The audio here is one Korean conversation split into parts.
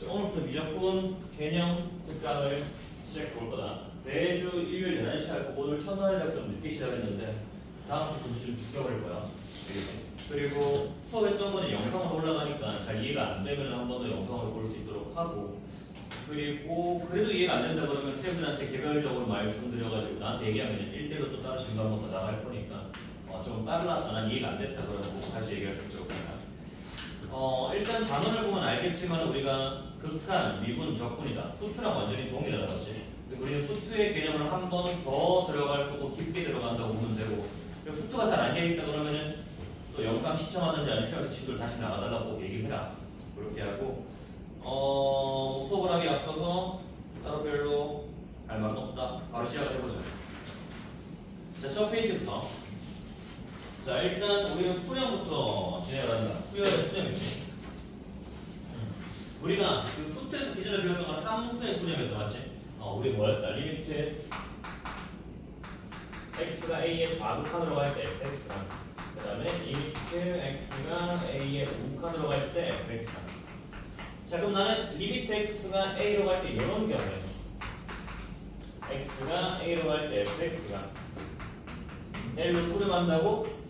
오늘부터 무조건 개념 특강을 시작해 볼 거다. 매주 일요일 11시 할 거 오늘 첫날이라서 좀 늦게 시작했는데 다음 주부터 좀 죽여버릴 거야. 그리고 수업했던 거는 영상으로 올라가니까 잘 이해가 안 되면 한 번 더 영상으로 볼 수 있도록 하고, 그리고 그래도 이해가 안 된다 그러면 쌤들한테 개별적으로 말씀드려가지고 나한테 얘기하면 1대1로 또 따로 진단부터 나갈 거니까 좀 빨랐다, 난 이해가 안 됐다 그러면 다시 얘기할 수 있도록 한다. 일단 단원을 보면 알겠지만 우리가 극한, 미분, 적분이다. 수투랑 완전히 동일하다, 그렇지? 우리는 수투의 개념을 한 번 더 들어갈 거고 깊게 들어간다고 보면 되고, 수투가 잘 안 되겠다 그러면은 또 영상 시청하는지 아니면 수업 친구들 다시 나가달라고 얘기를 해라. 그렇게 하고, 수업을 하기 앞서서 따로 별로 할 말은 없다. 바로 시작을 해보자. 자, 첫 페이지부터. 자, 일단 우리는 수렴부터 진행을 한다. 수렴이지. 우리가 그 수트에서 기존에 배웠던 건 함수의 수렴이었다, 맞지? 우리 뭐였다? 리미트 x가 a의 좌극한으로 갈 때 fx랑, 그 다음에 리미트 x가 a의 우극한으로 갈 때 fx랑. 자, 그럼 나는 리미트 x가 a로 갈 때 이런 경우에 x가 a로 갈 때 fx가 l로 수렴한다고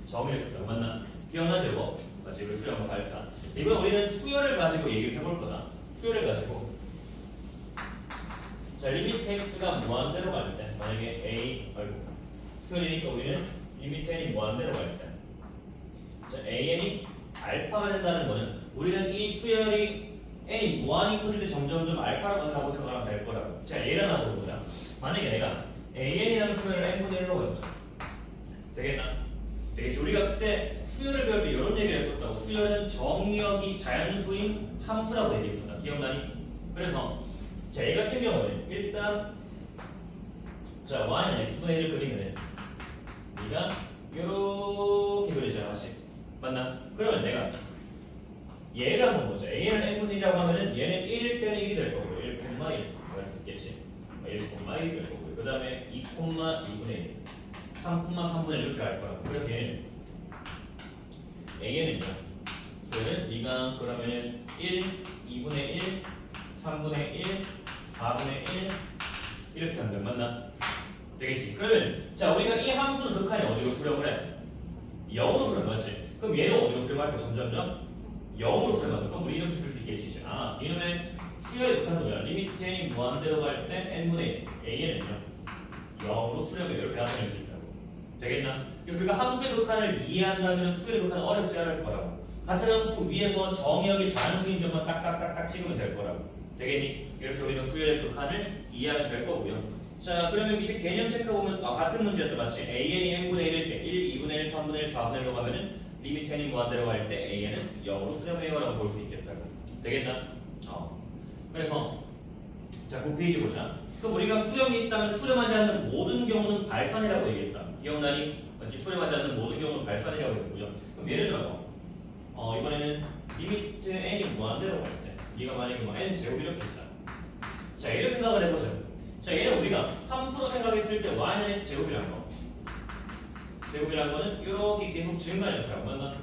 정의했을 때 맞나? 기억나지 이거? 맞지? 우리 수렴과 발사. 이건 우리는 수열을 가지고 얘기를 해볼 거다. 수열을 가지고. 자, 리미트 x가 무한대로 갈 때, 만약에 a, 수열이니까 우리는 리미트 n이 무한대로 갈 때, 자, an이 알파가 된다는 거는 우리는 이 수열이 n이 무한이 커질 때 점점점 알파로 간다고 생각하면 될 거라고. 자, 예를 하나 보자. 만약에 내가 an이라는 수열을 n분의 1로 해보자. 되겠나? 되겠지? 우리가 그때 수열을 배울 때 이런 얘기를 했었다고. 수열은 정의역이 자연수인 함수라고 얘기했었다. 기억나니? 그래서 자, 이 같은 경우는 일단 자, y는 x분의 1을 그리면 네가 요렇게 그리잖아, 다시. 맞나? 그러면 내가 얘를 한번 보자. a는 n분의 1이라고 하면은 얘는 1일 때는 1이 될 거고 1,1 됐겠지? 1,1이 될 거고, 그 다음에 2,2분의 1, 3,3분의 1 이렇게 할 거라고. 그래서 얘는 a는요, 수열은 네가 그러면은 1, 2분의 1, 3분의 1, 4분의 1 이렇게 한다. 맞나? 되겠지? 그러면 자, 우리가 이 함수는 극한이 어디로 수렴을 해? 0으로 수렴, 맞지? 그럼 얘는 어디로 수렴할 까 점점점? 0으로 수렴한다. 그럼 우리 이렇게 쓸 수 있겠지? 아, 이놈의 수열의 극한은 뭐야? 리미트 n이 무한대로 갈 때 n분의 1, a는요 0으로 수렴해. 이렇게 나타낼 수 있다고. 되겠나? 그래서 우리가 함수의 극한을 이해한다면 수열의 극한은 어렵지 않을 거라고. 같은 함수 위에서 정의역이 자연수인 점만 딱딱딱딱 찍으면 될 거라고. 되겠니? 이렇게 우리는 수열의 극한을 이해하면 될 거고요. 자, 그러면 밑에 개념 체크해보면 같은 문제였다, 맞지? an이 n분의 1일 때 1, 2분의 1, 3분의 1, 4분의 1로 가면은 리미트 n이 무한대로 갈 때 an은 0으로 수렴해요 라고 볼 수 있겠다고. 되겠나? 그래서 자, 9페이지 보자. 그럼 우리가 수렴이 있다면 수렴하지 않는 모든 경우는 발산이라고 얘기했다. 기억나니? 맞지? 수렴하지 않는 모든 경우는 발산이라고 했고요. 그럼 예를 들어서 이번에는 리미트 n이 무한대로 갈 때 네가 만약에 뭐 n 제곱 이렇게 했다. 자, 얘를 생각을 해보자. 자, 얘는 우리가 함수로 생각했을 때 y는 x 제곱이라는 거. 제곱이라는 거는 이렇게 계속 증가할 거라고. 맞나?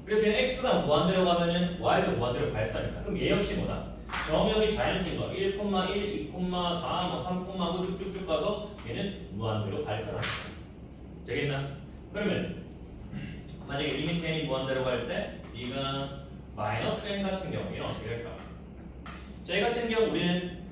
그래서 얘는 x가 무한대로 가면은 y도 무한대로 발산이다. 그럼 얘 역시 뭐다? 정역이 자연수인 거. 1,1, 2,4, 3,9 쭉쭉쭉 가서 얘는 무한대로 발산한다. 되겠나? 그러면 만약에 리미트 n이 무한대로 갈 때 네가 마이너스 n 같은 경우 얘는 어떻게 될까? 자, 이 같은 경우 우리는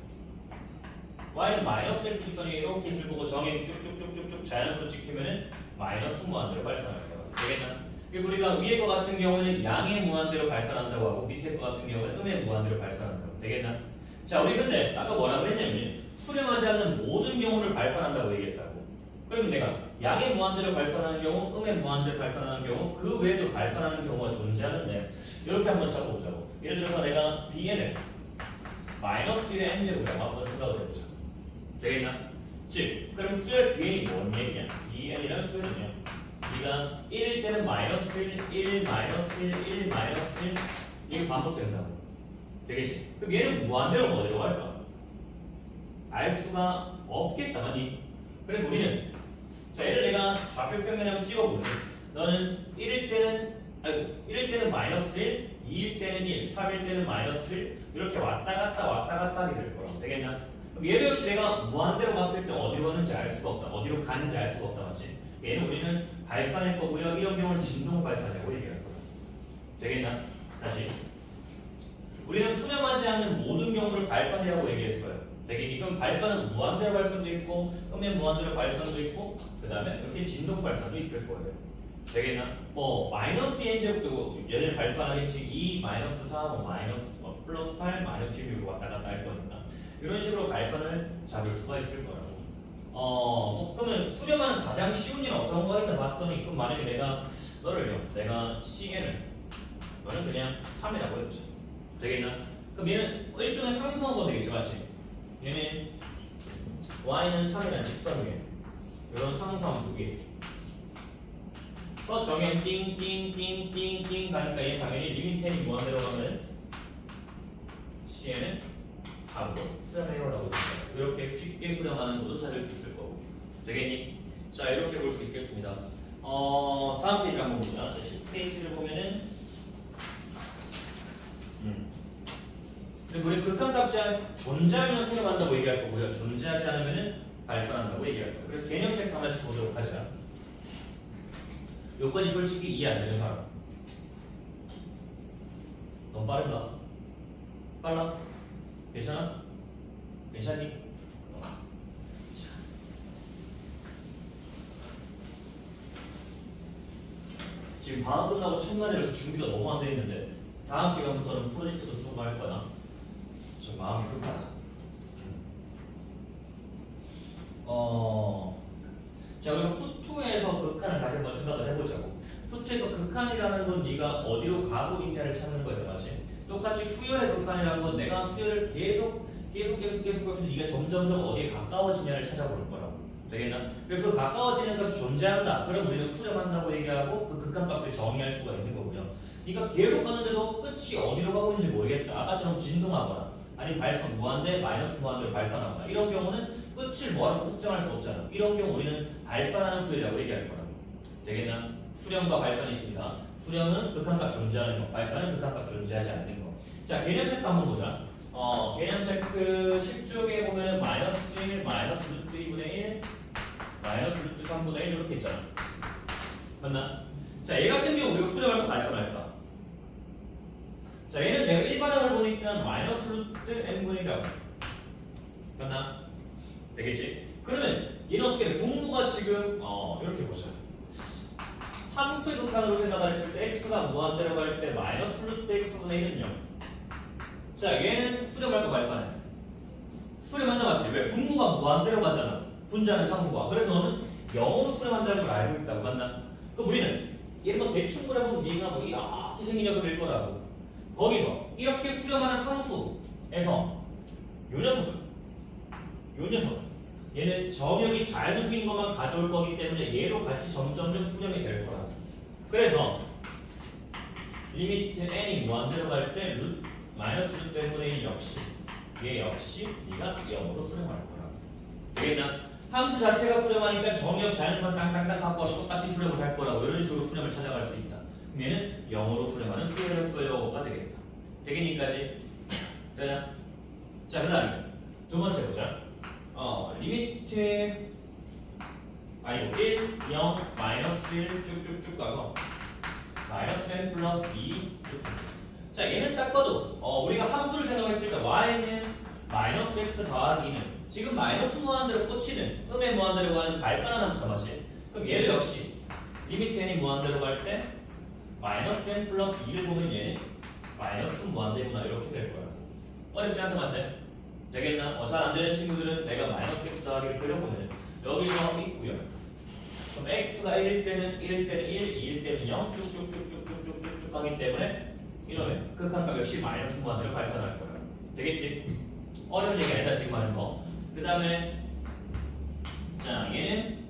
y는 마이너스 x 직선이 이렇게 있을 거고 정액이 쭉쭉쭉쭉쭉 자연수로 찍히면은 마이너스 무한대로 발산할 거야. 되겠나? 그래서 우리가 위에 거 같은 경우는 양의 무한대로 발산한다고 하고 밑에 거 같은 경우는 음의 무한대로 발산한다고. 되겠나? 자, 우리 근데 아까 뭐라 그랬냐면 수렴하지 않는 모든 경우를 발산한다고 얘기했다고. 그러면 내가 양의 무한대로 발산하는 경우, 음의 무한대로 발산하는 경우, 그 외에도 발산하는 경우가 존재하는데 이렇게 한번 잡아보자고. 예를 들어서 내가 bn을 마이너스 1의 n제곱이라고 한번 생각을 해보자. 되겠나? 즉, 그럼 수열 bn이 뭔 얘기냐? bn이라는 수열은요, 네가 1일 때는 마이너스 1, 1, 마이너스 1, 1, 마이너스 1 이게 반복된다고. 되겠지? 그럼 얘는 무한대로 어디로 갈까? 알 수가 없겠다, 맞니? 그래서 우리는 자, 얘를 내가 좌표 평면에 한번 찍어보면 너는 1일 때는 마이너스 1, 2일 때는 1, 3일 때는 마이너스 1 이렇게 왔다 갔다 하게 될 거라고. 되겠나? 그럼 얘도 역시 내가 무한대로 갔을 때 어디로 가는지 알 수가 없다. 어디로 가는지 알 수가 없다. 맞지? 얘는 우리는 발산할 거고요. 이런 경우는 진동 발산이라고 얘기할 거야. 되겠나? 다시. 우리는 수렴하지 않는 모든 경우를 발산이라고 얘기했어요. 되겠니? 그럼 발산은 무한대로 발산도 있고, 음의 무한대로 발산도 있고, 그 다음에 이렇게 진동 발산도 있을 거예요. 되겠나? 뭐 마이너스 n제곱도 얘를 발산하겠지. 2, 마이너스 4, 플러스 8, 마이너스 16으로 왔다 갔다 할 거니까 이런 식으로 발산을 잡을 수가 있을 거라고. 그러면 수렴하는 가장 쉬운 일은 어떤 거 있나 봤더니, 그럼 만약에 내가 CN을 너는 그냥 3이라고 했지. 되겠나? 그럼 얘는 일종의 상승서 되겠죠, 맞지? 얘는 y는 3이라는 직선 위에 이런 상수함수 위에 정의 띵띵띵띵띵 가니까 얘 당연히 리미트이 무한대로 가면 C에는 4로 수렴해요라고 됩니다. 이렇게 쉽게 수렴하는 것도 찾을 수 있을 거고. 되겠니? 자, 이렇게 볼 수 있겠습니다. 다음 페이지 한번 보자. 자, 10페이지를 보면은 그래서 우리 극한값이 존재하면 수렴한다고 얘기할 거고요. 존재하지 않으면 발산한다고 얘기할 거예요. 그래서 개념 체크 하나씩 보도록 하자. 요까지 솔직히 이해 안 되는 사람. 너무 빠른가? 빨라? 괜찮아? 괜찮니? 지금 방학 끝나고 첫날이라서 준비가 너무 안 돼 있는데 다음 시간부터는 프로젝트도 쓰고 할 거야. 좀 마음이 급하다. 자, 우리가 수2에서 극한을 다시 한번 생각을 해보자고. 수2에서 극한이라는 건 네가 어디로 가고 있냐를 찾는 거였단 말이지. 똑같이 수열의 극한이라는 건 내가 수열을 계속 해서 네가 점점점 어디에 가까워지냐를 찾아볼 거라고. 되겠나? 그래서 가까워지는 값이 존재한다. 그럼 우리는 수렴한다고 얘기하고 그 극한값을 정의할 수가 있는 거고요. 그러니까 계속 가는데도 끝이 어디로 가고 있는지 모르겠다. 아까처럼 진동하거나 아니면 발산 무한대, 마이너스 무한대로 발산하거나 이런 경우는 끝을 뭐라고 특정할 수 없잖아. 이런 경우 우리는 발산하는 수열이라고 얘기할 거라고. 되겠나? 수렴과 발산이 있습니다. 수렴은 극한값 존재하는 거, 발산은 극한값 존재하지 않는 거. 자, 개념 체크 한번 보자. 개념 체크 10쪽에 보면은 마이너스 1, 마이너스 루트 2분의 1, 마이너스 루트 3분의 1 이렇게 있잖아. 맞나? 자, 얘 같은 경우 우리가 수렴할까 발산할까? 자, 얘는 내가 일반항을 보니까 마이너스 루트 n분의 1이라고. 맞나? 되겠지? 그러면 얘는 어떻게 돼? 분모가 지금 이렇게 보자. 함수의 극한으로 생각했을 때 x가 무한대로 갈 때 마이너스 루트 x분의 1은 0. 자, 얘는 수렴할까 발산해? 수렴한다 맞지? 왜? 분모가 무한대로 가잖아. 분자는 상수가. 그래서 너는 0으로 수렴한다는 걸 알고 있다고. 맞나? 그럼 우리는 얘를 뭐 대충 그려보면 네가 뭐 이렇게 생긴 녀석일 거라고. 거기서 이렇게 수렴하는 함수에서 요 녀석은 얘는 점역이 자연수인 것만 가져올 거기 때문에 얘로 같이 점점점 수렴이 될 거라고. 그래서 리미트 n이 무한대로 갈 때 마이너스 루트 n분의 1 역시 얘 역시 네가 0으로 수렴할 거라고. 되겠나? 함수 자체가 수렴하니까 점역 자연수만 땅땅땅 갖고 와도 똑같이 수렴을 할 거라고. 이런 식으로 수렴을 찾아갈 수 있다. 그럼 얘는 0으로 수렴하는 수열했어요가 되겠다. 되겠니까지? 되나? 자, 그 다음에 두 번째 보자. 리미트 아니고 1, 0, 마이너스 1 쭉쭉쭉 가서 마이너스 n 플러스 2 쭉쭉. 자, 얘는 딱 봐도 우리가 함수를 생각했을 때 y는 마이너스 x 더하기 2는 지금 마이너스 무한대로 꽂히는 음의 무한대로 가는 발산한 함수가 맞지? 그럼 얘도 역시 리미트 n이 무한대로 갈 때 마이너스 n 플러스 2를 보면 얘는 마이너스 무한대구나 이렇게 될 거야. 어렵지 않다 맞지? 되겠나? 잘 안 되는 친구들은 내가 마이너스 x 더하기를 그려보면 여기서 있고요. 그럼 x가 1일 때는 1일 때는 1, 2일 때는 0 쭉쭉쭉쭉쭉쭉쭉 가기 때문에 이러면 극한값 역시 마이너스 무한대로 발산할 거야. 되겠지? 어려운 얘기 아니다 지금 하는 거. 그 다음에 자, 얘는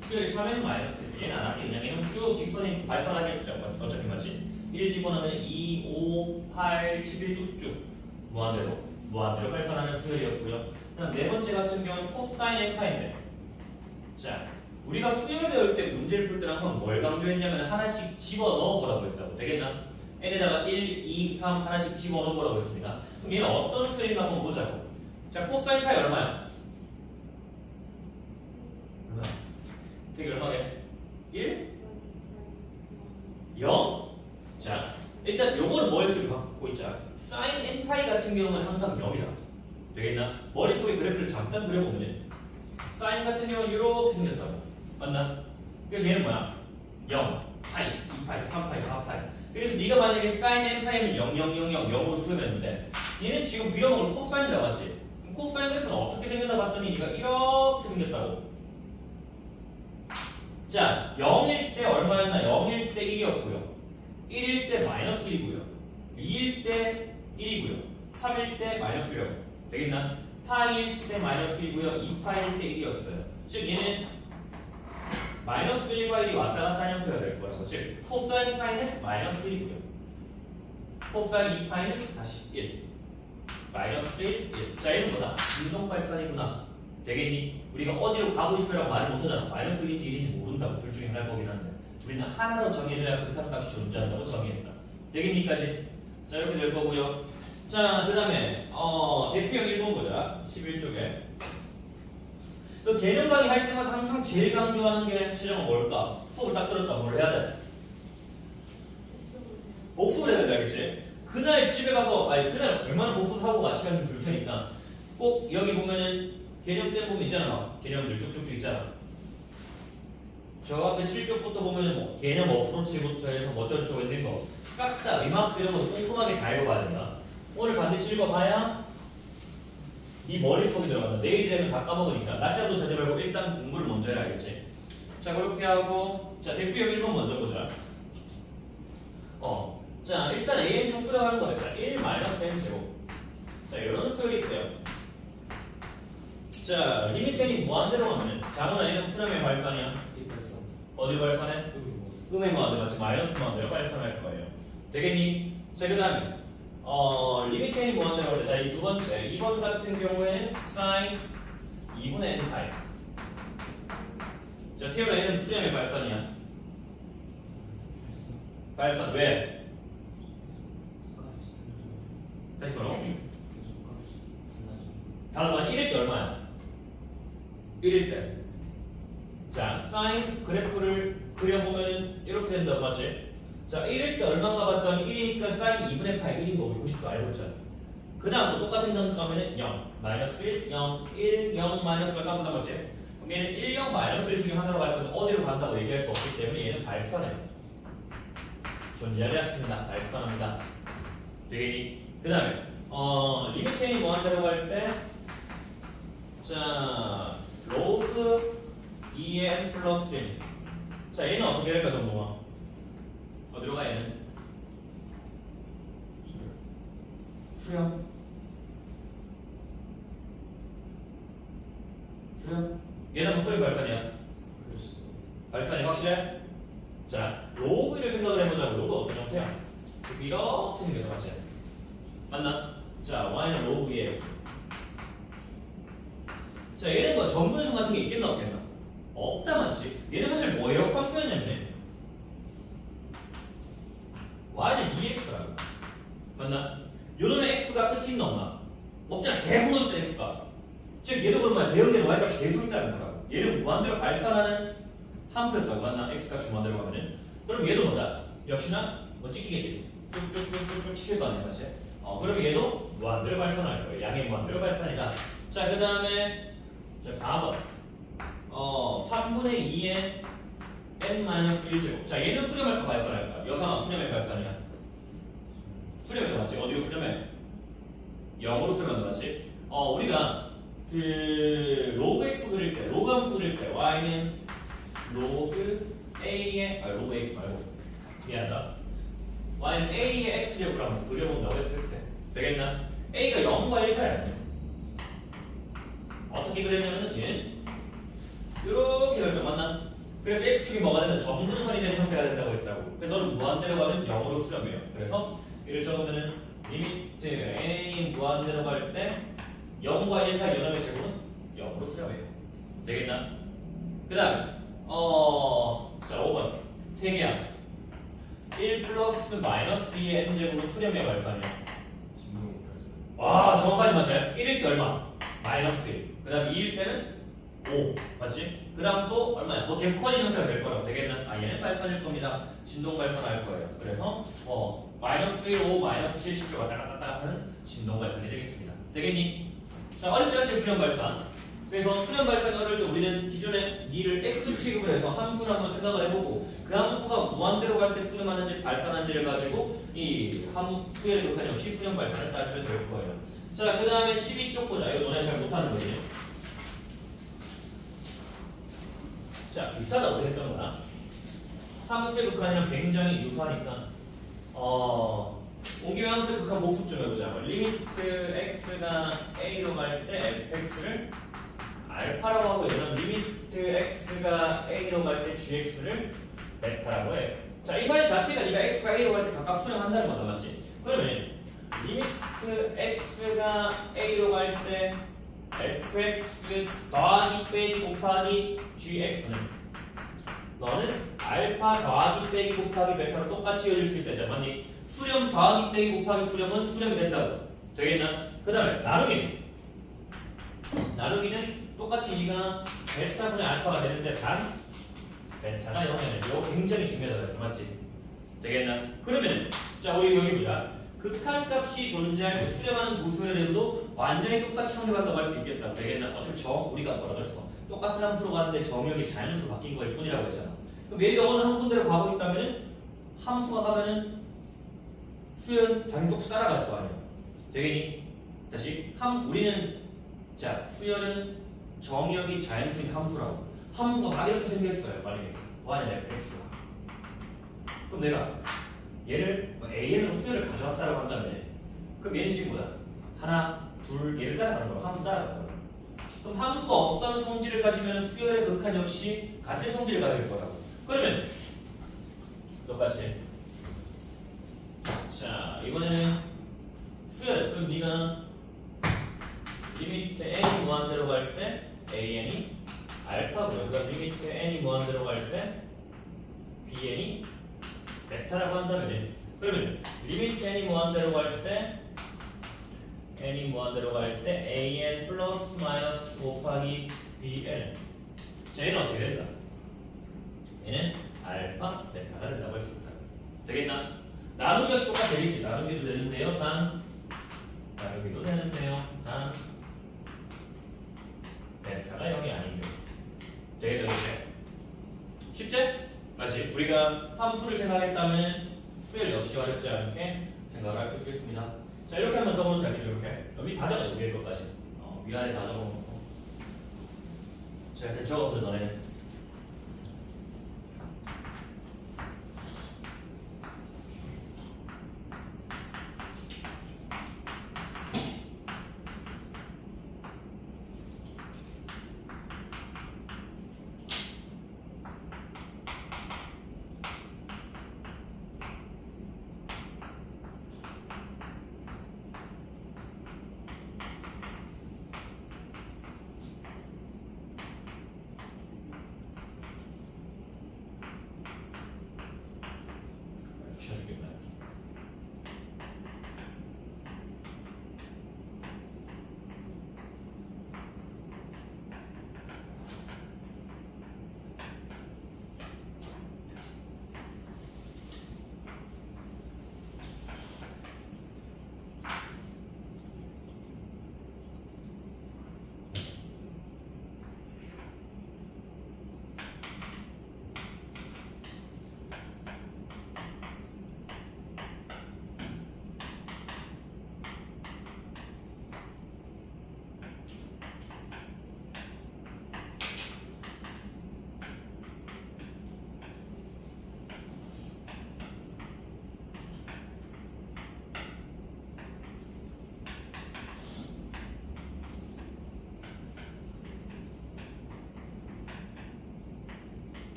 수열이 3에서 마이너스 1. 얘는 안 할게. 그냥 얘는 쭉 직선이 발산하겠죠. 어차피 맞지? 1 집어넣으면 2, 5, 8, 11 쭉쭉 무한대로 발산하는 수열이었고요. 그다음 네 번째 같은 경우는 코사인 알파인데, 자, 우리가 수열 배울 때 문제를 풀 때 항상 뭘 강조했냐면 하나씩 집어 넣어보라고 했다고. 되겠나? n에다가 1, 2, 3 하나씩 집어넣은 거라고 했습니다. 그럼 얘는 어떤 수인가 한번 보자고. 자, 코사인 파이 얼마야? 얼마야? 되게 얼마게? 1? 0? 자, 일단 요거를 머릿속에 갖고 있자. 사인 n 파이 같은 경우는 항상 0이다. 되겠나? 머릿속에 그래프를 잠깐 그려보면 사인 같은 경우는 이렇게 생겼다고. 맞나? 그래서 얘는 뭐야? 0, 파이, 2파이, 3파이, 4파이. 그래서 네가 만약에 사인 n 파이면 0, 0, 0, 0, 0으로 수렴했는데 얘는 지금 빌어먹을 코사인이다, 맞지? 코사인 그래프는 어떻게 생겼나 봤더니 네가 이렇게 생겼다고. 자, 0일 때 얼마였나? 0일 때 1이었고요. 1일 때 마이너스 1이고요. 2일 때 1이고요. 3일 때 마이너스 1이고 되겠나? 파일 때 마이너스 1이고요. 2파일 때 1이었어요. 즉 얘는 마이너스 1과 1이 왔다 갔다 하는 형태가 될 거라고. 즉 코사인 파이는 마이너스 1이고요. 코사인 2파이는 다시 1. 마이너스 1, 1. 자, 얘는 뭐다? 진동 발산이구나. 되겠니? 우리가 어디로 가고 있으라고 말을 못하잖아. 마이너스 1인지 1인지 모른다고. 둘 중에 하나일 거긴 한데 우리는 하나로 정해줘야 극한값이 존재한다고 정의했다. 되겠니까지? 자, 이렇게 될 거고요. 자, 그 다음에 대표형 1번 보자. 11쪽에 그 개념 강의 할 때마다 항상 제일 강조하는 게 실험은 뭘까? 수업을 딱 들었다. 뭘 해야 돼? 복습을 해야 된다, 알겠지? 그날 집에 가서 그날 웬만한 복습을 하고 가. 시간 좀 줄 테니까 꼭 여기 보면은 개념 쌤 보면 있잖아. 개념들 쭉쭉쭉 있잖아. 저 앞에 7쪽부터 보면은 뭐 개념 어프로치부터 해서 뭐 어쩌고저쩌고 있는 거 싹 다 리마크 이런 거 꼼꼼하게 다 읽어봐야 된다. 오늘 반드시 읽어봐야 네 머릿속에 들어간다. 내일 되면 다 까먹으니까 낮잠도 자지 말고 일단 공부를 먼저 해야 알겠지? 자, 그렇게 하고 자, 대표형 1번 먼저 보자. 자, 일단 AN형 수렴하는 거야. 자, 1-n제곱. 자, 이런 수열이 있고요. 자, 리미트이 무한대로 가면 장은 N은 수렴의 발산이야. 어디 발산해? 음의 무한대로 맞지? 마이너스 무한대로 발산할 거예요. 되겠니? 자, 그 다음에 리미트이 무한대로 할 때, 자, 이 두 번째 2번 같은 경우에는 sin 2분의 n 파이. 자, 태어나 N은 수렴의 발산이야. 발산 왜? 다시 말로 다음 1일 때 얼마야? 1일 때. 자, 사인 그래프를 그려보면은 이렇게 된다고 맞지? 자, 1일 때 얼마인가 봤더니 1이니까 사인 2분의 8 1인 거고 90도 알고 있잖아. 그 다음 또 똑같은 점 가면은 0, 마이너스 1, 0, 1, 0, 마이너스가 깜빡다 맞지? 그럼 얘는 1, 0, 마이너스 1 중에 하나로 갈 건데 어디로 간다고 얘기할 수 없기 때문에 얘는 발산해요. 존재하지 않습니다. 발산합니다. 되겠니? 그 다음에 리미트이 무한대로 갈 때 자, 로그 2의 n 플러스 1. 자, 얘는 어떻게 될까 정동아? 어디로 가 얘는? 수렴. 수렴. 얘는 뭐 수렴 발산이야? 발산이 확실해? 자, 로그 1을 생각을 해보자고. 로그 어떤 형태야? 이렇게 생겼다 맞지? 맞나? 자, y는 로그 2의 x. 자, 얘는 뭐 정근성 같은 게 있겠나 없겠나? 없다 맞지? 얘는 사실 뭐예요? 함수였냐면 y는 2x라고. 맞나? 요놈의 x가 끝이 있나 없나? 없잖아. 계속 넣었어 x가. 즉 얘도 그러면 대응되는 y값이 계속 있다는 거라고. 얘는 무한대로 발산하는 함수였다고. 맞나? x값이 무한대로 가면은. 그럼 얘도 뭐다? 역시나 뭐 찍히겠지. 쭉쭉쭉쭉 찍힐 거 아니야 맞지? 그럼 얘도 무한대로 발산할 거예요. 양의 무한대로 발산이다. 자, 그 다음에 자, 4번 3분의 2의 n-1제곱. 자, 얘는 수렴할까 발산할까? 여상아 수렴의 발산이야. 수렴해 맞지? 어디로 수렴해? 0으로 수렴한다 맞지? 우리가 그 로그 x 그릴 때 로그 함수 그릴 때 y는 로그 a의 로그 x 말고 미안하다. y는 a의 x제곱을 한번 그려본다고 했을 때 되겠나? a가 0과 1 사이 아니야. 어떻게 그랬냐면은 얘는 이렇게 갈 때 맞나? 그래서 x축이 뭐가 되는 정분선이 되는 형태가 된다고 했다고. 근데 너는 무한대로 가면 0으로 수렴해요. 그래서 이를 적으면은 리미트 n이 무한대로 갈 때 0과 1 사이 연합의 제곱은 0으로 수렴해요. 되겠나? 그 다음에 자 5번 태계양 1 플러스 마이너스 2의 n제곱은 수렴의 발산이야. 진동 발산. 와, 정확하게 맞아요. 1일 때 얼마? 마이너스 1. 그 다음 2일 때는 5. 맞지? 그 다음 또 얼마야? 뭐 계속 커진 형태가 될 거라고 되겠나? 아, 얘는 발산일 겁니다. 진동 발산할 거예요. 그래서 마이너스 1, 5, 마이너스 7, 10조 왔다 갔다 하는 진동 발산이 되겠습니다. 되겠니? 자, 어렵지 않지? 수렴 발산. 그래서 수렴 발산이 어려울 때 우리는 기존에 니를 x 취급을 해서 함수를 한번 생각을 해보고 그 함수가 무한대로 갈 때 수렴하는지 발산하는지를 가지고 이 함수의 극한 역시 수렴 발산을 따지면 될 거예요. 자, 그 다음에 12쪽 보자. 이거 너네 잘 못하는 거지. 자, 비슷하다고 했던 거야. 함수의 극한이랑 굉장히 유사하니까 온 김에 함수의 극한 복습 좀 해보자. 리미트 x가 a로 갈 때 fx를 알파라고 하고 얘는 리미트 x가 a로 갈 때 gx를 베타라고 해. 자, 이 말 자체가 네가 x가 a로 갈 때 각각 수렴한다는 거다, 맞지? 그러면 리미트 x가 a로 갈 때 fx 더하기 빼기 곱하기 gx는 너는 알파 더하기 빼기 곱하기 베타로 똑같이 이어질 수 있다, 맞니? 수렴 더하기 빼기 곱하기 수렴은 수렴이 된다고 되겠나? 그 다음에 나누기는 똑같이 네가 베타분의 알파가 되는데 단 베타가 0이야. 이거 굉장히 중요하다, 맞지? 되겠나? 그러면 자, 우리 여기 보자. 극한값이 존재할 때 수렴하는 두 수에 대해서도 완전히 똑같이 상대받다고 할 수 있겠다. 되겠나? 어차피 우리가 뭐라고 했어? 똑같은 함수로 가는데 정역이 자연수로 바뀐 거일 뿐이라고 했잖아. 그럼 얘가 어느 한 군데로 가고 있다면 함수가 가면은 수열은 당연히 똑같이 따라갈 거 아니야. 되겠니? 다시 우리는 자, 수열은 정역이 자연수인 함수라고. 함수가 막 이렇게 생겼어요. 만약에 y fx가. 그럼 내가 얘를 an으로 수열을 가져왔다고 한다면 그럼 얘는 지금 뭐야? 하나, 둘, 얘를 따라가는 거야. 함수 따라가는 거야. 그럼 함수가 어떤 성질을 가지면 수열의 극한 역시 같은 성질을 가질 거라고. 그러면 똑같이 자, 이번에는 수열. 그럼 네가 리미트 n이 무한대로 갈 때 an이 알파고요. 그러니까 리미트 n이 무한대로 갈 때 bn이 베타라고 한다면 그러면 리미트 n이 무한대로 갈 때 an 플러스 마이너스 곱하기 bn. 자, 얘는 어떻게 된다? 얘는 알파 베타가 된다고 할 수 있다. 되겠나? 나누기 역시 똑같이 되겠지. 나누기도 되는데요. 단 베타가 0이 아닌데 되겠다. 쉽지? 맞지? 우리가 함수를 생각했다면 수열 역시 어렵지 않게 생각을 할 수 있겠습니다. 자, 이렇게 한번 적어놓자. 이렇게 여기 다 적어요. 위에 것까지 위아래 다 적어놓고 자, 이렇게 적어보자. 너네는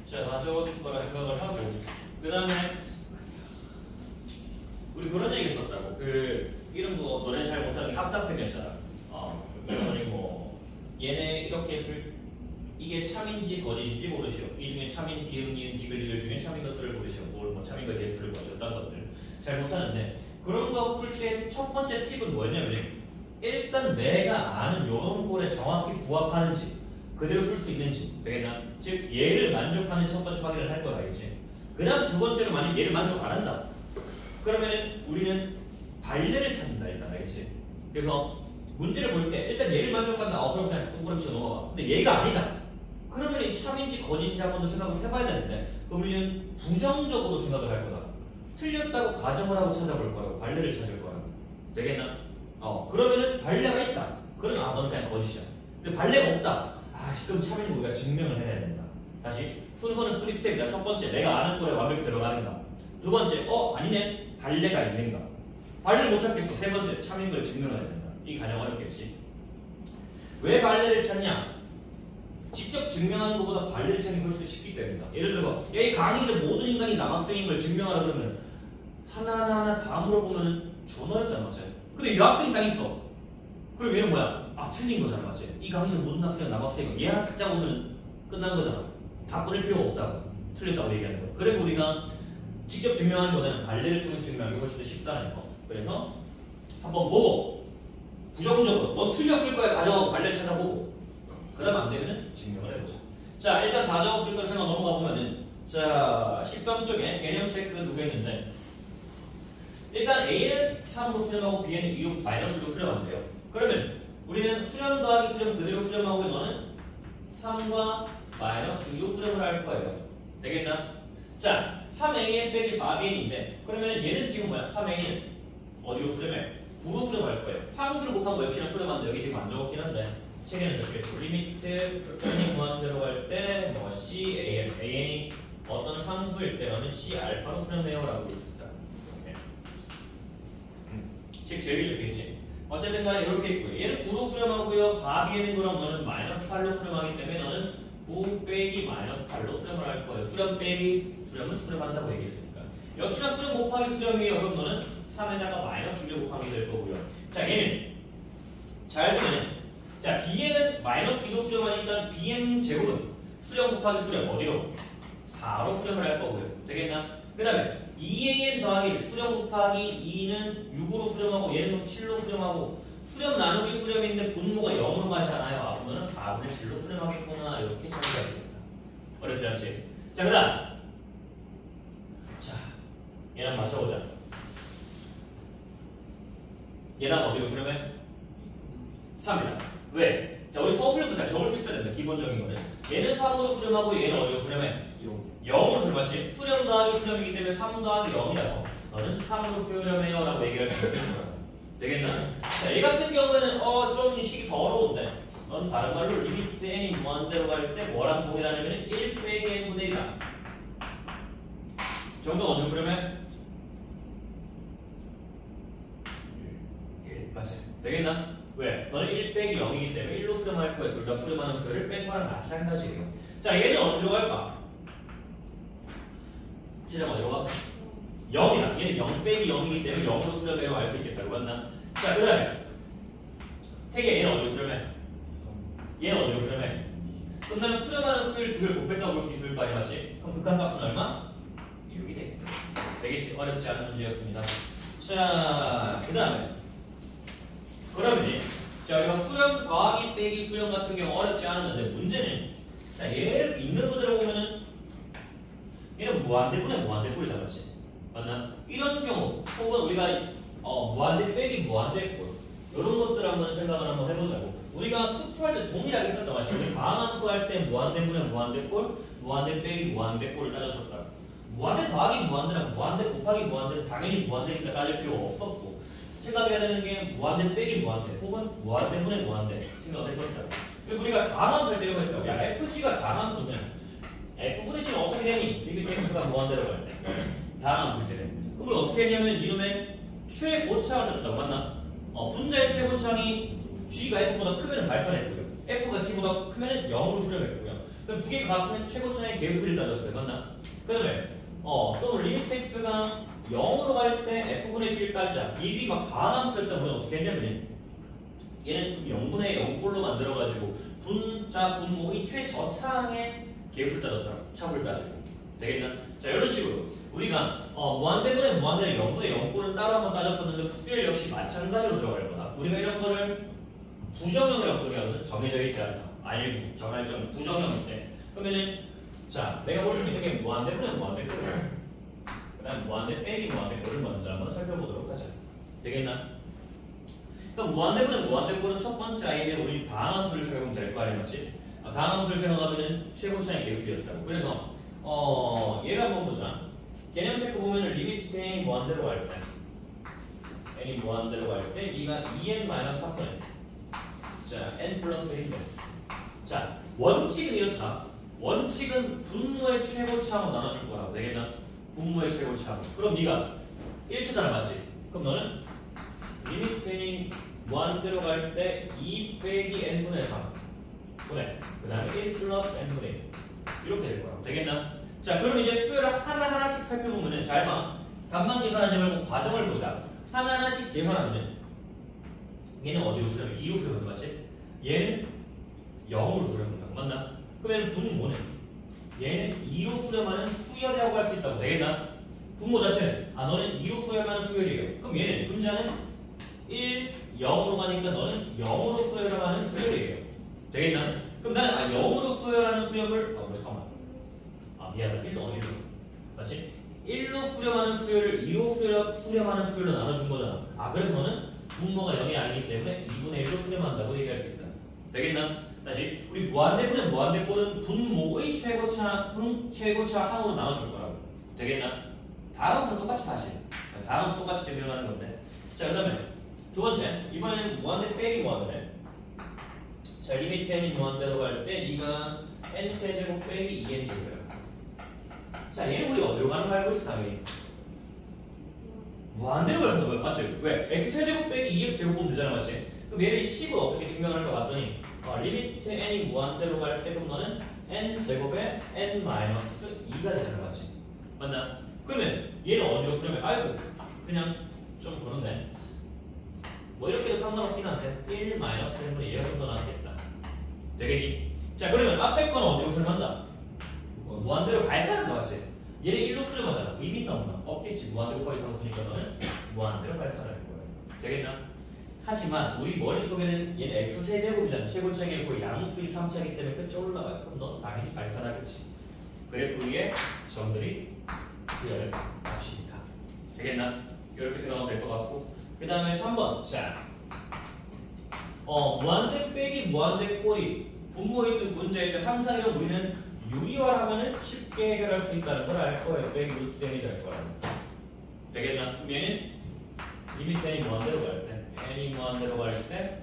자, 다 적어줄 거라 생각을 하고 그 다음에 우리 그런 얘기 했었다고. 이런 거 너네 잘 못하는 게 합답 표현처럼 그러니 뭐 얘네 이렇게 했을 이게 참인지 거짓인지 고르시오. 이 중에 참인, 디귿, 니은, 디귿, 리을 중에 참인 것들을 고르시오. 뭐 참인과 개수를 거셨다는 것들 잘 못하는데 그런 거 풀 때 첫 번째 팁은 뭐였냐면 일단 내가 아는 요런 꼴에 정확히 부합하는지 그대로 쓸 수 있는지 되겠나? 즉 얘를 만족하는 첫 번째 확인을 할 거야. 알겠지? 그 다음 두 번째로 만약 얘를 만족 안 한다 그러면 우리는 발레를 찾는다 일단. 알겠지? 그래서 문제를 볼 때 일단 얘를 만족한다. 그럼 그냥 동그라미 치고 넘어가. 근데 얘가 아니다. 그러면 이 참인지 거짓인지 한 번 더 생각을 해봐야 되는데 그럼 우리는 부정적으로 생각을 할 거다. 틀렸다고 가정을 하고 찾아볼 거라고. 발레를 찾을 거라고. 되겠나? 그러면은 발레가 있다. 그러면 너는 그냥 거짓이야. 근데 발레가 없다. 그럼 참인을 우리가 증명을 해내야 된다. 다시 순서는 3스텝이다. 첫 번째 내가 아는 거에 완벽히 들어가는가. 두 번째 아니네. 발레가 있는가. 발레를 못 찾겠어. 세 번째 참인 걸 증명해야 된다. 이게 가장 어렵겠지. 왜 발레를 찾냐? 직접 증명하는 것보다 발레를 찾는 게 훨씬 더 쉽기 때문이다. 예를 들어서 이 강의실 모든 인간이 남학생인 걸 증명하라 그러면 하나하나 다 물어보면은 존나 어렵잖아. 맞지? 근데 이 학생이 딱 있어. 그럼 얘는 뭐야? 틀린 거잖아. 맞지? 이 강의실 모든 학생은 남학생이고 얘 하나 딱 잡으면 끝난 거잖아. 다 끊을 필요가 없다고. 틀렸다고 얘기하는 거. 그래서 우리가 직접 증명하는 것보다는 발레를 통해서 증명하는 게 훨씬 더 쉽다는 거. 그래서 한번 보고 부정적으로 너 틀렸을 거야 가정하고 발레를 찾아보고 그 다음 안 되면 증명을 해보자. 자 일단 다 적었을 거를 생각 넘어가 보면은 자 13쪽에 개념 체크 두 개 있는데 일단 A는 3으로 수렴하고 B는 2로 마이너스로 수렴한대요. 그러면 우리는 수렴 더하기 수렴 그대로 수렴하고 너는 3과 마이너스 2로 수렴을 할 거예요. 되겠나? 자 3AN 빼기 4BN인데 그러면 얘는 지금 뭐야? 3A는 어디로 수렴해? 9로 수렴할 거예요. 상수를 곱한 거 역시나 수렴하는데 여기 지금 안 적었긴 한데 책에는 적혀있고 리미트 n이 무한대로 갈 때 뭐 C, AN, AN이 어떤 상수일 때 너는 C 알파로 수렴해요 라고 있습니다. 책 제일 적혀있지. 어쨌든 간에 이렇게 있고요. 얘는 9로 수렴하고요. 4Bn은 그럼 너는 마이너스 8로 수렴하기 때문에 너는 9 빼기 마이너스 8로 수렴을 할 거예요. 수렴 빼기 수렴은 수렴한다고 얘기했으니까. 역시나 수렴 곱하기 수렴이에요. 그럼 너는 3에다가 마이너스 1을 곱하게 될 거고요. 자 얘는 잘 보면 자 bn은 마이너스 2로 수렴하니까 bn 제곱은 수렴 곱하기 수렴 어디로? 4로 수렴을 할 거고요. 되겠나? 그 다음에 2an 더하기 수렴 곱하기 2는 6으로 수렴하고 얘는 7로 수렴하고 수렴 나누기 수렴인데 분모가 0으로 가지 않아요. 그러면 4분의 7로 수렴하겠구나. 이렇게 정리가 됩니다. 어렵지 않지? 자 그 다음 자 얘랑 맞춰보자. 얘랑 어디로 수렴해? 3이다. 왜? 자 우리 서술도 잘 적을 수 있어야 된다. 기본적인 거는 얘는 3으로 수렴하고 얘는 어디로 수렴해? 0으로 수렴하지. 수렴 더하기 수렴이기 때문에 3 더하기 0이라서 너는 3으로 수렴해요 라고 얘기할 수 있는 거야. 되겠나? 자, 얘 같은 경우에는 좀 식이 더 어려운데 넌 다른 말로 리미트 n이 무한대로 갈 때 뭐랑 동일하냐면 1 빼기 n분의 1이다. 정도가 어디로 수렴해? 1 맞지? 되겠나? 왜? 너는 1 빼기 0이기 때문에 1로 수렴할 거야. 둘 다 수렴하는 수를 뺀 거랑 마찬가지예요. 자 얘는 어디로 갈까? 시작 어디로 가? 0이다. 얘는 0 빼기 0이기 때문에 0으로 수렴해요. 알 수 있겠다고 했나? 자 그 다음에 택에 얘는 어디로 수렴해? 얘는 어디로 수렴해? 그럼 수렴하는 수를 두 개를 곱했다고 볼 수 있을 거 아니야, 맞지? 그럼 극한값은 얼마? 6이 되겠다. 되겠지? 어렵지 않은 문제였습니다. 자, 그 다음에 그러면 자 우리가 수렴 더하기 빼기 수렴 같은 경우 어렵지 않았는데 문제는 자 얘를 있는 그대로 보면은 얘는 무한대분의 무한대꼴이다, 맞지? 맞나? 이런 경우 혹은 우리가 무한대 빼기 무한대꼴 이런 것들 한번 생각을 한번 해보자고. 우리가 수투할 때 동일하게 썼다, 맞지? 우리 과함함수 할 때 무한대분의 무한대꼴, 무한대 빼기 무한대꼴을 따졌었다. 무한대 더하기 무한대랑 무한대 곱하기 무한대는 당연히 무한대니까 따질 필요가 없었고 생각해야 되는 게 무한대 빼기 무한대 혹은 무한대분의 무한대 생각했었다. 그래서 우리가 다함함수 할 때 이런 거 했다고. 야 FC가 다함함수면 F분의 C는 어떻게 되니? 리미트 X가 무한대로 갈 때 다함함수일 때 됩니다. 그럼 우리 어떻게 했냐면 이름에 최고차가 됐다고. 맞나? 분자의 최고차이 G가 F보다 크면 발산했고요. F가 T보다 크면 0으로 수렴했고요. 그럼 두 개가 같으면 최고차의 계수를 따졌어요. 맞나? 그 다음에 또 리미트 X가 0으로 갈 때 F분의 C를 따지자. 이게 막 다함함수일 때 우리는 어떻게 했냐면 얘는 0분의 0꼴로 만들어가지고 분모의 최저차항의 개수를 따졌다. 차수를 따지고. 되겠나? 자, 이런 식으로 우리가 무한대분의 무한대의 0분의 0꼴을 따로 한번 따졌었는데 수열 역시 마찬가지로 들어갈 거다. 우리가 이런 거를 부정형이라고 부르면 정해져 있지 않다. 알고 정할 점 부정형인데 그러면은 자, 내가 볼 수 있는 게 무한대분의 무한대꼴 그 다음 무한대 빼기 무한대꼴을 먼저 한번 살펴보도록 하자. 되겠나? 그럼 무한대분의 무한대꼴은 첫 번째 아이디어 우리 다항함수를 생각하면 될 거 아니야, 맞지? 다항함수를 생각하면은 최고차의 계수비였다고. 그래서 얘를 한번 보자. 개념 체크 보면은 리미트 n이 무한대로 갈 때, n이 무한대로 갈 때, 이가 2n-4분의 자, n 플러스 1인데. 자, 원칙은 이렇다. 원칙은 분모의 최고차로 나눠줄 거라고. 되겠나? 분모의 최고차로. 그럼 네가 1차잖아, 맞지? 그럼 너는 리미트 n이 무한대로 갈 때 2 빼기 n분의 3 분의 그 다음에 1 플러스 n분의 1 이렇게 될 거라고. 되겠나? 자, 그럼 이제 수열을 하나하나씩 살펴보면은 잘 봐. 답만 계산하지 말고 과정을 보자. 하나하나씩 계산하면은 얘는 어디로 수렴해? 2로 수렴한다, 맞지? 얘는 0으로 수렴한다고. 맞나? 그러면 분모는 얘는 2로 수렴하는 수열이라고 할 수 있다고. 되겠나? 분모 자체는 너는 2로 수렴하는 수열이에요. 그럼 얘는 분자는 1, 0으로 가니까 너는 0으로 수렴하는 수열이에요. 되겠나? 그럼 나는 0으로 수렴하는 수열을 잠깐만. 미안하다. 1로 맞지? 1로 수렴하는 수열을 2로 수렴하는 수열로 나눠준 거잖아. 그래서 너는 분모가 0이 아니기 때문에 2분의 1로 수렴한다고 얘기할 수 있다. 되겠나? 다시 우리 무한대분의 무한대꼴은 분모의 최고차항으로 나눠줄 거라고. 되겠나? 다음부터 똑같이 사실. 다음부터 똑같이 증명하는 건데. 자, 그 다음에 두 번째. 이번에는 무한대 빼기 무한대네. 자, 리미트 n이 무한대로 갈 때 네가 n 세제곱 빼기 2n 제곱이야. 자, 얘는 우리 어디로 가는 거 알고 있어, 당연히. 무한대로 가서 거야, 맞지? 왜? x세제곱 빼기 2x 제곱 보면 되잖아, 맞지? 그럼 얘를 식을 어떻게 증명할까 봤더니 리미트 n이 무한대로 갈 때 그럼 너는 n 제곱에 n-2가 되잖아, 맞지? 맞나? 그러면 얘는 어디로 쓰려면 아이고 그냥 좀 그런데 뭐 이렇게도 상관없긴 한데 1-1분의 얘가 좀 더 낫겠다. 되겠니? 자, 그러면 앞에 거는 어디로 수렴한다? 무한대로 발산한다, 맞지? 얘는 1로 수렴하잖아. 의미 있나 없나? 없겠지. 무한대 곱하기 상수니까 너는 무한대로 발산할 거야. 되겠나? 하지만 우리 머릿속에는 얘는 x세제곱이잖아. 최고차의 계수 양수의 3차이기 때문에 끝에 올라가요. 그럼 너 당연히 발산하겠지. 그래프 위에 점들이 수열의 값입니다. 되겠나? 이렇게 생각하면 될 것 같고, 그 다음에 3번. 자, 무한대 빼기 무한대 꼴이 분모이든 분자이든 항상 이런 우리는 유리화하면은 쉽게 해결할 수 있다는 걸 알 거예요. 빼기 루트 n이 될 거예요. 되겠나? 그럼 얘는 리미트 n이 무한대로 갈 때, n이 무한대로 갈 때,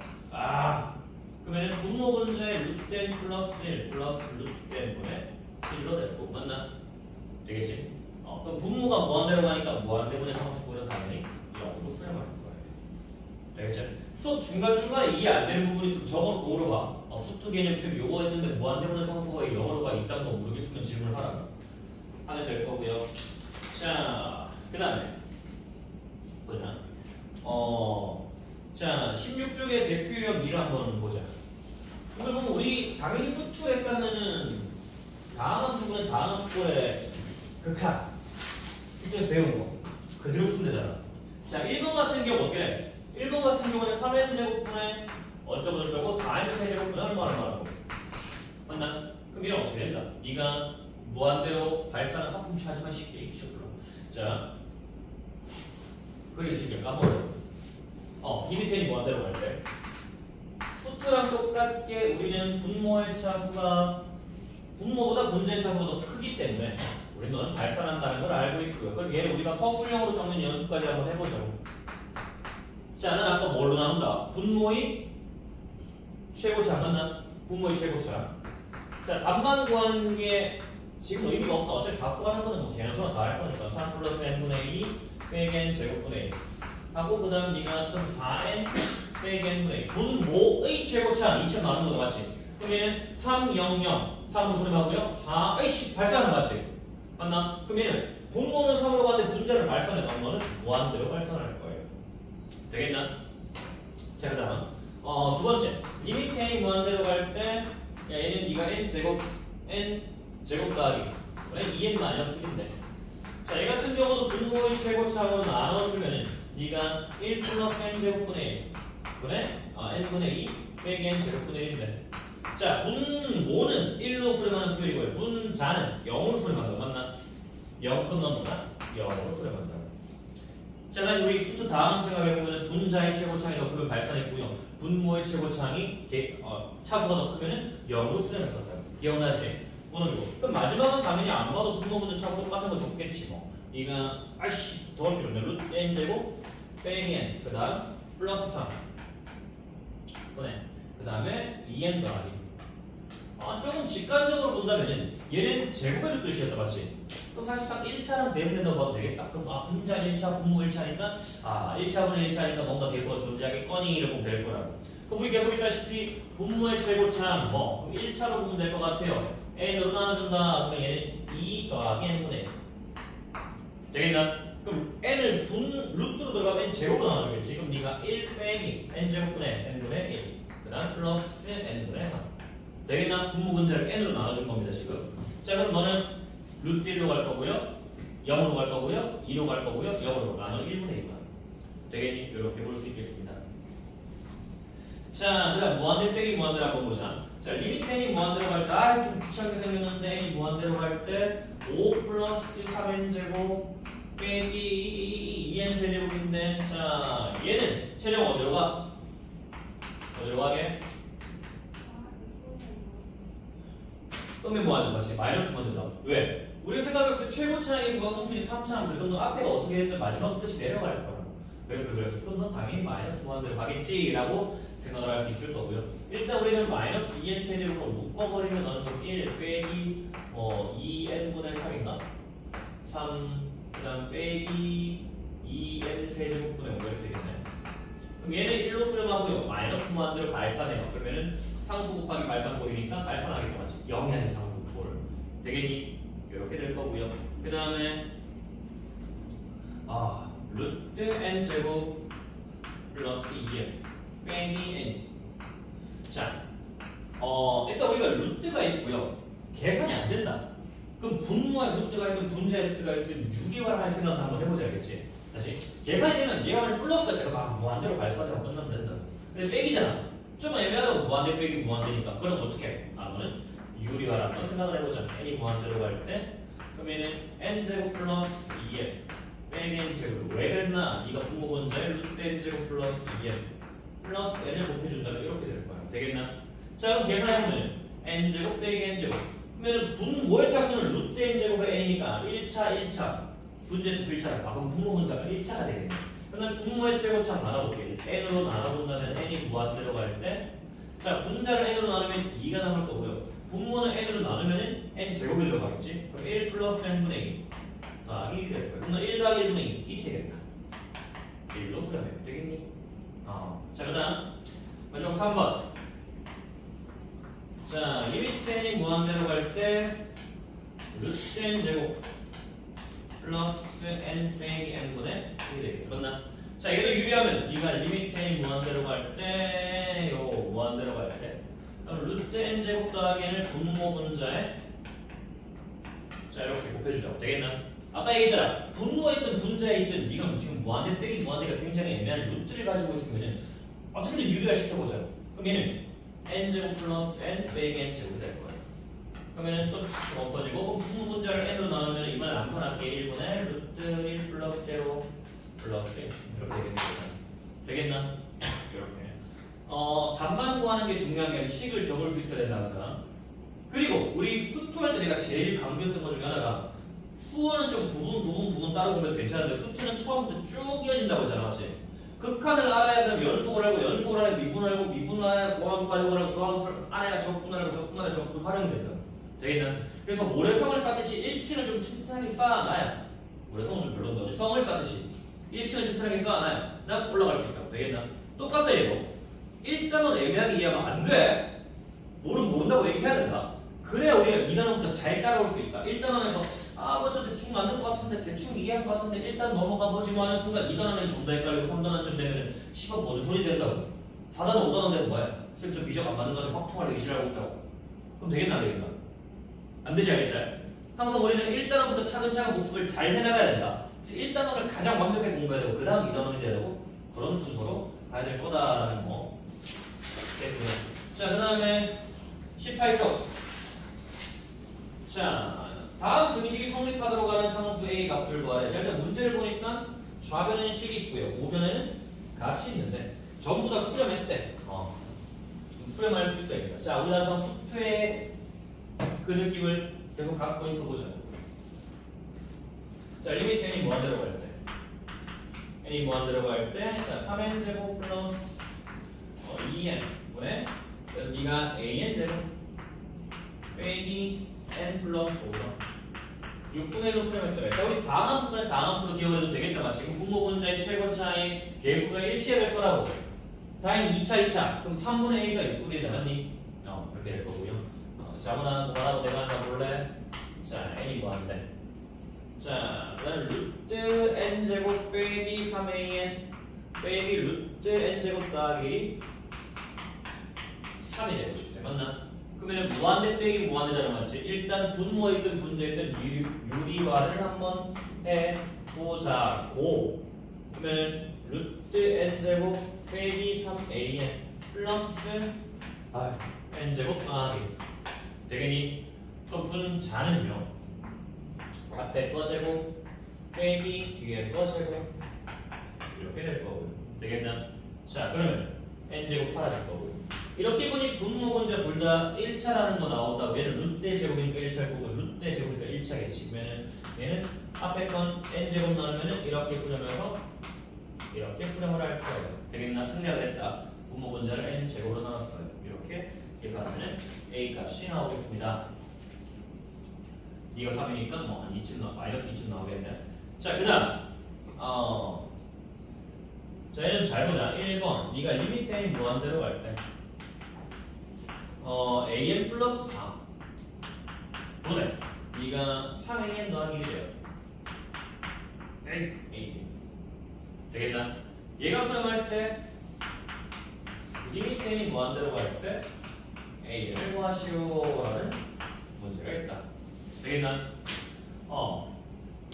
그러면은 분모 분자의 루트 n 플러스 1 플러스 루트 n분의 1로 됐고, 맞나? 되겠지? 그럼 분모가 무한대로 가니까 무한대분의 상수분은 당연히 0으로 수렴할 거예요. 되겠지? 수업 중간중간에 이해 안 되는 부분이 있으면 저거로 물어봐. 수투 개념 수업 요거 했는데 무한대분의 상수가 0으로 가 있다는 거 모르겠으면 질문을 하라. 하면 될 거고요. 자, 그 다음에 보자. 자, 16쪽의 대표 유형 2를 한번 보자. 이걸 보면 우리 당연히 수투 했다면은 다항함수분은 다항함수의 극한 수투에서 배운 거 그대로 쓰면 되잖아. 자, 1번 같은 경우 어떻게 해? 1번 같은 경우는 3n 제곱분의 어쩌고저쩌고 4n 세제곱분의 얼마라고 맞나? 그럼 이런 어떻게 된다? 네가 무한대로 발산한 합분치 하지만 쉽게 읽기 쉽구나. 자, 그게 있으니까 까먹어. 리미트는 무한대로 갈 때 수트랑 똑같게 우리는 분모의 차수가 분모보다 분자의 차수가 더 크기 때문에 우리는 발산한다는 걸 알고 있고요. 그럼 얘를 우리가 서술형으로 적는 연습까지 한번 해보죠. 자, 나는 아까 뭘로 나눈다? 분모의 최고차 맞나? 분모의 최고차. 자, 답만 구하는 게 지금 의미가 없다. 어차피 갖고 가는 거는 뭐 개념수나 다 할 거니까 3 플러스 n분의 2 빼기 n 제곱분의 1 하고 그 다음 네가 또 4n 빼기 n분의 2 분모의 최고차 2차 나누는 거다, 맞지? 그럼 얘는 3, 0, 0 3으로 수렴하고요 4, 에이씨 발산은 맞지? 맞나? 그럼 얘는 분모는 3으로 가는데 분자를 발산해 놓은 거는 무한대로 발산할 거예요. 되겠나? 자, 그 다음 두 번째 리미트 n이 무한대로 갈 때 얘는 네가 n 제곱 더하기 그래 2n 마이너스 1인데 자, 얘 같은 경우도 분모의 최고차로 나눠주면은 네가 1 플러스 n 제곱분의 1 그래? n분의 2 빼기 n 제곱분의 1인데 자, 분모는 1로 수렴하는 수열이고요 분자는 0으로 수렴한다 맞나? 0끔 넘어가 0으로 수렴한다 자, 다시 우리 수초 다음 생각해보면 분자의 최고차항이 더 크면 발산했고요 분모의 최고차항이 차수가 더 크면 0으로 수렴했었다 기억나지? 그럼 마지막은 당연히 안 봐도 분모 문제 차고 똑같은 거 줬겠지 뭐. 이가 아이씨 더럽게 좋네. 루트 n 제곱 빼기 n 그 다음 플러스 3 그네 그 다음에 2n 더하기 조금 직관적으로 본다면은 얘는 제곱의 뜻이었다 맞지? 그럼 사실상 1차랑 대응된다고 봐도 되겠다. 그럼 분자 1차 분모 1차니까 1차분의 1차니까 뭔가 계속 존재하겠거니 이렇게 보면 될 거라고. 그럼 우리 계속 있다시피 분모의 최고차는 뭐 1차로 보면 될 것 같아요. n으로 나눠준다. 그러면 얘는 2 더하기 n분의 1 되겠나? 그럼 n을 루트로 들어가면 제곱으로 나눠주겠지. 그럼 네가 1 빼기 n제곱분의 n분의 1 그 다음 플러스 n분의 3 되겠나? 분모 분자를 n으로 나눠준 겁니다 지금. 자 그럼 너는 루트 1로 갈 거고요 0으로 갈 거고요 2로 갈 거고요 0으로 나눠 1분의 2만 되겠니? 이렇게 볼 수 있겠습니다. 자 그 다음 무한대 빼기 무한대로 한번 보자. 자, 리미트 n이 무한대로 갈 때, 좀 귀찮게 생겼는데, n이 무한대로 갈 때, 5 플러스 3n제곱 빼기 2n 세제곱인데, 자, 얘는 최종 어디로 가? 어디로 가게? 그러면 무한대로 맞지? 마이너스 무한대로. 왜? 우리가 생각했을 때 최고차항의 수가 공순이 3차항, 그럼 너 앞에가 어떻게 됐든 마지막 끝이 내려갈 거야. 그래서 그럼 넌 당연히 마이너스 무한대로 가겠지라고 생각을 할 수 있을 거고요. 일단 우리는 마이너스 2n 세제곱으로 묶어버리면 어느 정도 1 빼기 2n분의 3인가? 3 그 다음 빼기 2n 세제곱분의 5 이렇게 되겠네. 그럼 얘는 1로 수렴하고요. 마이너스 무한대로 발산해요. 그러면은 상수 곱하기 발산꼴이니까 발산하겠다 맞지? 0이 아닌 상수꼴 되겠니? 이렇게 될 거고요. 그 다음에 루트 n 제곱 플러스 2n 빼기 n. 자, 일단 우리가 루트가 있고요. 계산이 안 된다. 그럼 분모에 루트가 있든 분자에 루트가 있든 유기화를 할 생각을 한번 해보자 알겠지? 다시 계산이 되면 얘가 만약 플러스 할 때가 막 무한대로 발산하고 끝나면 된다. 근데 빼기잖아. 좀 애매하다고 무한대 빼기 무한대니까 그럼 어떻게 해? 다음은 유리화를 한번 생각을 해보자. n이 무한대로 갈 때 그러면은 n제곱 플러스 2n 빼기 n제곱 왜 그랬나? 이가 분모 분자에 루트 n제곱 플러스 2n 플러스 n을 곱해준다면 이렇게 될 거야. 되겠나? 자 그럼 계산해보면 n제곱 빼기 n제곱 그러면 분모의 차수는 루트 n제곱의 n이니까 1차 분자 차수 1차라 그럼 분모 분자가 1차가 되겠네. 그러면 분모의 최고차 나눠볼게. n으로 나눠본다면 n이 무한대로 갈 때 자 분자를 n으로 나누면 2가 남을 거고요. 분모는 n으로 나누면 n제곱이 들어가겠지. 그럼 1 플러스 n분의 2 더하기 1이 될 거야. 그러면 1 더하기 1분의 2 1이 되겠다. 1로 수렴해. 되겠니? 자, 그 다음 마지막 3번. 자, 리미트 n이 무한대로 갈 때 루트 n 제곱 플러스 n 빼기 n분의 1이 되겠다. 맞나? 자, 얘도 유리하면 네가 리미트 n이 무한대로 갈 때, 무한대로 갈 때 그럼 루트 n 제곱 더하기 n을 분모 분자에 자, 이렇게 곱해주자. 되겠나? 아까 얘기했잖아. 분모에 있든 분자에 있든 네가 지금 무한대 빼기 무한대가 굉장히 애매한 루트를 가지고 있으면은 어떻게든 유리화를 시켜보자. 그럼 얘는 n제곱 플러스 n 빼기 n제곱이 될 거야. 그러면은 또 축축 없어지고 분모 분자를 n으로 나누면 이번에 암산할게 1분의 루트 1 플러스 0 플러스 1 이렇게 되겠네. 되겠나? 이렇게. 답만 구하는 게 중요한 게 아니라 식을 적을 수 있어야 된다는 사람. 그리고 우리 수투할 때 내가 제일 강조했던 것 중에 하나가 수어는 좀 부분 따로 보면 괜찮은데 수투는 처음부터 쭉 이어진다고 했잖아, 맞지? 극한을 알아야 그럼 연속을 하고 미분을 하고 미분을 알아야 조함수 하려고 조함수를 알아야 적분을 하고 적분을 알아야 적분 활용된다. 되겠나? 그래서 모래성을 쌓듯이 1층을 좀 튼튼하게 쌓아놔야 모래성은 좀 별론데 성을 쌓듯이 1층을 튼튼하게 쌓아놔야 난 올라갈 수 있다. 되겠나? 똑같다 얘도. 일단은 애매하게 이해하면 안 돼. 모른다고 얘기해야 된다. 그래야 우리가 2단원부터 잘 따라올 수 있다. 1단원에서 뭐 저 대충 맞는 것 같은데 대충 이해한 것 같은데 일단 넘어가 보지 뭐 하는 순간 2단원에 좀 더 헷갈리고 3단원 좀 되면 시간 뭔 소리 된다고. 4단원 5단원 되면 뭐야? 쌤 저 비정 안 맞는 거 같아. 확 통화를 의심하고 있다고. 그럼 되겠나 안 되겠나? 안 되지 알겠지? 항상 우리는 1단원부터 차근차근 복습을 잘 해나가야 된다. 그래서 1단원을 가장 완벽하게 공부해야 되고 그 다음 2단원이 돼야 되고 그런 순서로 가야 될 거다라는 거. 자, 그 다음에 18쪽. 자, 다음 등식이 성립하도록 하는 상수 A 값을 구하래. 자, 일단 문제를 보니까 좌변에는 식이 있고요. 우변에는 값이 있는데 전부 다 수렴했대. 수렴할 수 있어야겠다. 자, 우리 항상 수투의 그 느낌을 계속 갖고 있어 보자. 자, 리미트 n이 무한대로 갈 때. n이 무한대로 갈 때, 자, 3n제곱 플러스 2n 분의 네가 an제곱 빼기 n 플러스 5가 6분의 1로 수렴했더래. 자, 우리 다음 함수는 다음 함수로 기억해도 되겠다. 마치 지금 분모분자의 최고차의 개수가 일치해야 될 거라고. 다행히 2차. 그럼 3분의 A가 6분의 1 나갔니? 그렇게 될 거고요. 자, 아무나 뭐라고 내가 하나 볼래? 자, n이 뭐한데? 자, 그다음 루트 n제곱 빼기 3an 빼기 루트 n제곱 더하기 3이 되고 싶대. 맞나? 그러면 무한대 빼기 무한대잖아. 맞지? 일단 분모있든 분자있든 유리화를 한번 해보자고. 그러면 루트 n제곱 빼기 3an 플러스 n제곱 더하기 되겠니? 또 분자는요 앞에 꺼제곱 빼기 뒤에 꺼제곱 이렇게 될 거고요. 되겠나? 자, 그러면 n제곱 사라질 거고요. 이렇게 보니 분모분자 둘 다 1차라는 거 나온다. 얘는 루트 제곱이니까 1차일 거고 루트 제곱이니까 1차겠지. 그러면 얘는 앞에 건 n제곱 나누면 이렇게 수렴해서 이렇게 수렴을 할 거예요. 되겠나? 생략을 했다. 분모분자를 n제곱으로 나눴어요. 이렇게 계산하면 a 값이 나오겠습니다. 이거 3이니까 뭐 한 2쯤 마이너스 2쯤 나오겠네. 자, 그 다음 자, 얘는 잘 보자. 1번 네가 리미트 n이 무한대로 갈 때 an 플러스 4 분의 네가 3an 더하기 1이에요. a 되겠나? 얘가 수렴할 때 리미트 n이 무한대로 갈 때 a를 구하시오라는 문제가 있다. 되겠나?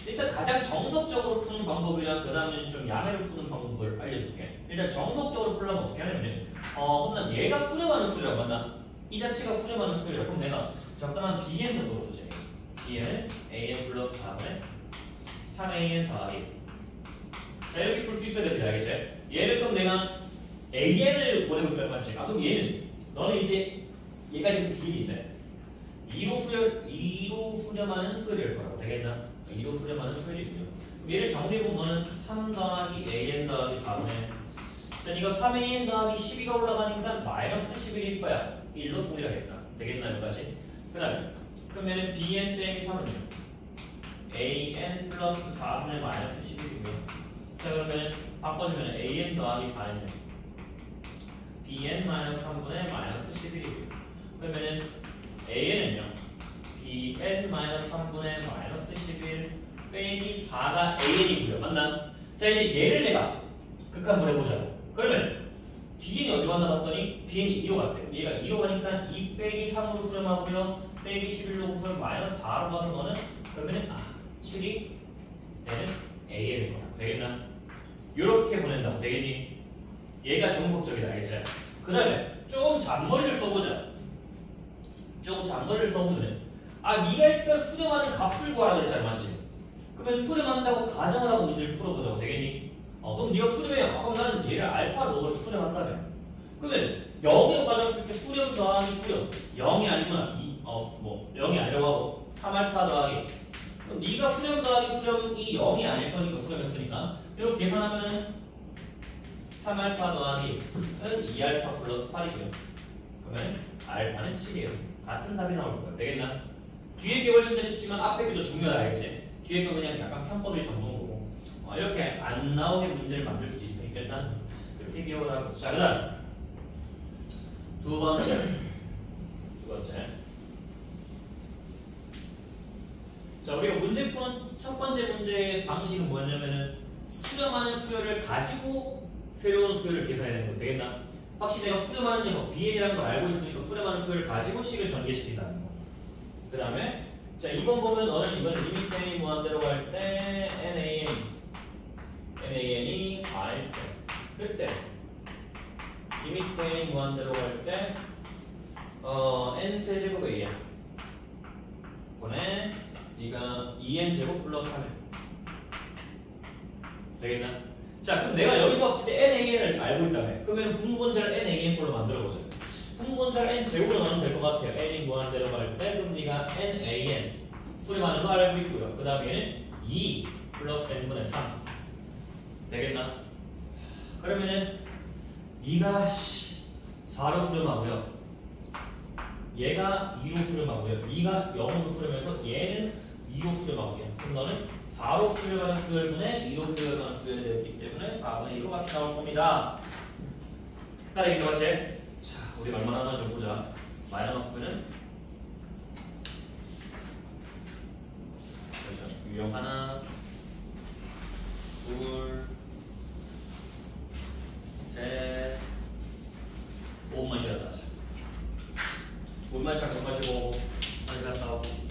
일단 가장 정석적으로 푸는 방법이랑 그 다음에 좀 야매로 푸는 방법을 알려줄게. 일단 정석적으로 풀려면 어떻게 하냐면 그럼 얘가 수렴하는 수렴 맞나? 이 자체가 수렴하는 수렴이라 그럼 내가 적당한 bn 정도로 주지. bn은 an 플러스 4분의 3an 더하기. 자, 이렇게 풀 수 있어야 됩니다. 알겠지? 얘를 그럼 내가 an을 보내고 싶다 맞지? 그럼 얘는 너는 이제 얘가 지금 b인데 2로 수렴하는 수열일 거라고. 되겠나? 2로 수렴하는 수열이고요. 얘를 정리해보면 너는 3 더하기 an 더하기 4분의 자, 이거 3an 더하기 12가 올라가니까 마이너스 11이 있어야 1로 동일하겠다. 되겠나? 여기까지? 그 다음에 그러면 bn 빼기 3은요 an 플러스 4분의 마이너스 11이고요. 자, 그러면 바꿔주면 an 더하기 4는요 bn 마이너스 3분의 마이너스 11이고요. 그러면은 an은요 bn 마이너스 3분의 마이너스 11 빼기 4가 an이고요. 맞나? 자, 이제 얘를 내가 극한번 해보자고. 그러면 bn이 어디 갔나 봤더니 bn이 2로 갔대요. 얘가 2로 가니까 2 빼기 3으로 수렴하고요. 빼기 11로 수렴 마이너스 4로 가서 너는 그러면은 7이 얘는 an일 거야. 되겠나? 요렇게 보낸다고. 되겠니? 얘가 정석적이다. 알겠지? 그 다음에 좀 잔머리를 써보자. 좀 잔머리를 써보면은 네가 일단 수렴하는 값을 구하라 그랬잖아. 맞지? 그러면 수렴한다고 가정을 하고 문제를 풀어보자고. 되겠니? 그럼 네가 수렴해. 그럼 나는 얘를 알파로 넣어버리고 수렴한다며. 그러면 0으로 가졌을 때 수렴 더하기 수렴 0이 아니구나. 0이 아니라고 하고 3알파 더하기 그럼 네가 수렴 더하기 수렴이 0이 아닐 거니까 수렴했으니까 이렇게 계산하면 3알파 더하기 2알파 플러스 8이고요. 그러면 알파는 7이에요. 같은 답이 나올 거야. 되겠나? 뒤에 게 훨씬 더 쉽지만 앞에 게 더 중요하다. 알겠지? 뒤에 거 그냥 약간 편법일 정도인 거고 이렇게 안 나오게 문제를 만들 수도 있으니까 일단 이렇게 기억을 하고. 자, 그 다음 두 번째 자, 우리가 문제 푸는 첫 번째 문제의 방식은 뭐였냐면은 수렴하는 수열을 가지고 새로운 수열을 계산해야 되는 거. 되겠나? 확실히 내가 수렴하는 녀석 BN이라는 걸 알고 있으니까 수렴하는 수를 가지고 식을 전개시킨다는 거. 그 다음에 자 2번 보면 너는 이번 리미트 n이 무한대로 갈 때 NAN이 4일 때 그때 리미트 n이 무한대로 갈 때 n 세제곱 a야. 그거네 네가 2n 제곱 플러스 3일 되겠나? 자 그럼 내가 여기서 왔을 때 NAN을 알고 있다며. 그러면 분모분자를 NAN으로 만들어보자. 분모분자를 n 제곱으로 넣으면 될 것 같아요. n이 무한대로 갈 때 그럼 네가 NAN 수렴하는 거 알고 있고요. 그 다음에는 2 플러스 n분의 3 되겠나? 그러면은 네가 4로 수렴하고요. 얘가 2로 수렴하고요. 네가 0으로 수렴해서 얘는 2로 수렴하고요. 그럼 너는 4로 수렴하는 수열분의 2로 수렴하는 수열이 되었기 때문에 4분의 2로 같이 나올 겁니다. 따라하기 같이. 자, 우리 얼마나 하나 좀 보자. 마이너스 분은 유형 하나, 둘, 셋, 5분만 쉬었다 하자. 5분만 쉬었다 마시고 빨리 갔다 오고.